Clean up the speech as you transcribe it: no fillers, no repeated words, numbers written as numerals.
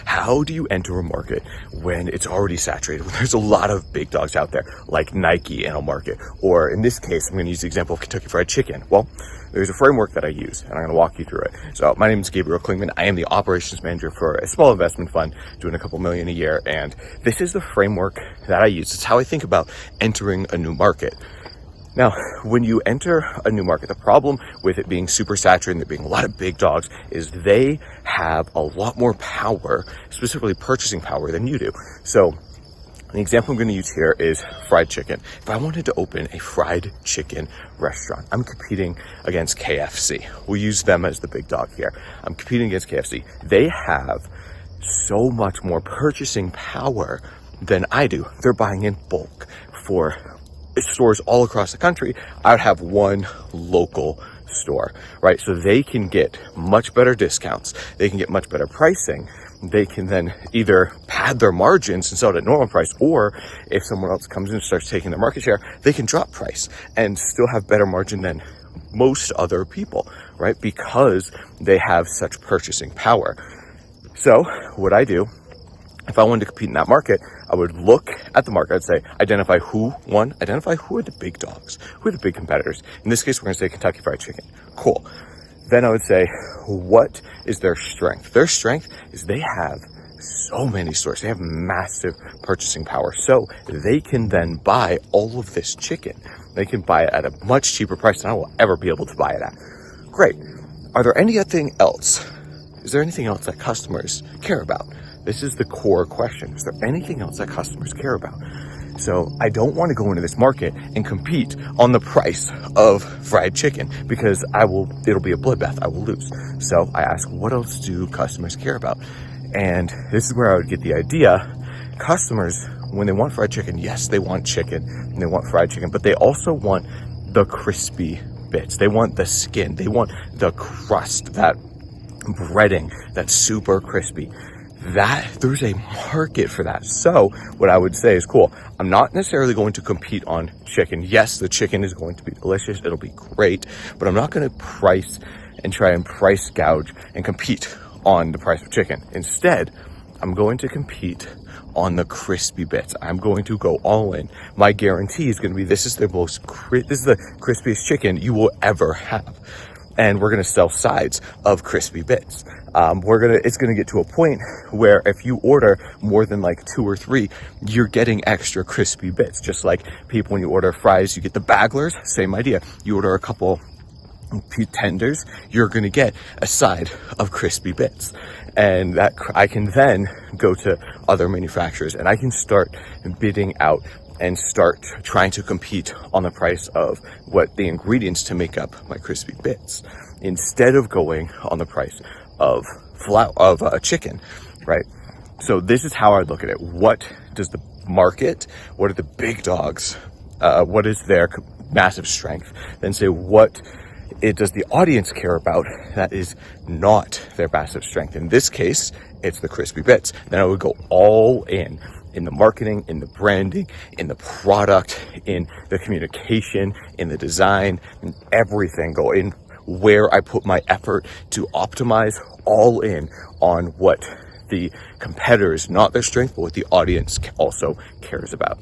How do you enter a market when it's already saturated, when there's a lot of big dogs out there, like Nike in a market? Or in this case, I'm going to use the example of Kentucky Fried Chicken. Well, there's a framework that I use, and I'm going to walk you through it. So my name is Gabriel Klingman. I am the operations manager for a small investment fund doing a couple million a year. And this is the framework that I use. It's how I think about entering a new market. Now, when you enter a new market, the problem with it being super saturated and there being a lot of big dogs is they have a lot more power, specifically purchasing power, than you do. So the example I'm going to use here is fried chicken. If I wanted to open a fried chicken restaurant, I'm competing against KFC. We'll use them as the big dog here. I'm competing against KFC. They have so much more purchasing power than I do. They're buying in bulk for stores all across the country. I would have one local store, right? So they can get much better discounts. They can get much better pricing. They can then either pad their margins and sell it at normal price, or if someone else comes in and starts taking their market share, they can drop price and still have better margin than most other people, right? Because they have such purchasing power. So what I do, if I wanted to compete in that market, I would look at the market. I'd say, identify who are the big dogs, who are the big competitors. In this case, we're going to say Kentucky Fried Chicken. Cool. Then I would say, what is their strength? Their strength is they have so many stores. They have massive purchasing power. So they can then buy all of this chicken. They can buy it at a much cheaper price than I will ever be able to buy it at. Great. Are there anything else? Is there anything else that customers care about? This is the core question. Is there anything else that customers care about? So I don't want to go into this market and compete on the price of fried chicken because it'll be a bloodbath. I will lose. So I ask, what else do customers care about? And this is where I would get the idea. Customers, when they want fried chicken, yes, they want chicken and they want fried chicken, but they also want the crispy bits. They want the skin. They want the crust, that breading that's super crispy. There's a market for that. So what I would say is, cool, I'm not necessarily going to compete on chicken. Yes, the chicken is going to be delicious. It'll be great, but I'm not going to try and price gouge and compete on the price of chicken. Instead, I'm going to compete on the crispy bits. I'm going to go all in. My guarantee is going to be, this is the crispiest chicken you will ever have. And we're going to sell sides of crispy bits. It's going to get to a point where if you order more than like 2 or 3, you're getting extra crispy bits. Just like people, when you order fries, you get the bagglers, same idea. You order a couple tenders, you're going to get a side of crispy bits. And that I can then go to other manufacturers and I can start bidding out and start trying to compete on the price of what the ingredients to make up my crispy bits, instead of going on the price of chicken, right? So this is how I look at it. What does the market, what are the big dogs, what is their massive strength? Then say, what does the audience care about that is not their massive strength? In this case, it's the crispy bits. Then I would go all in the marketing, in the branding, in the product, in the communication, in the design, and everything. Go in where I put my effort to optimize, all in on what the competitors, not their strength, but what the audience also cares about.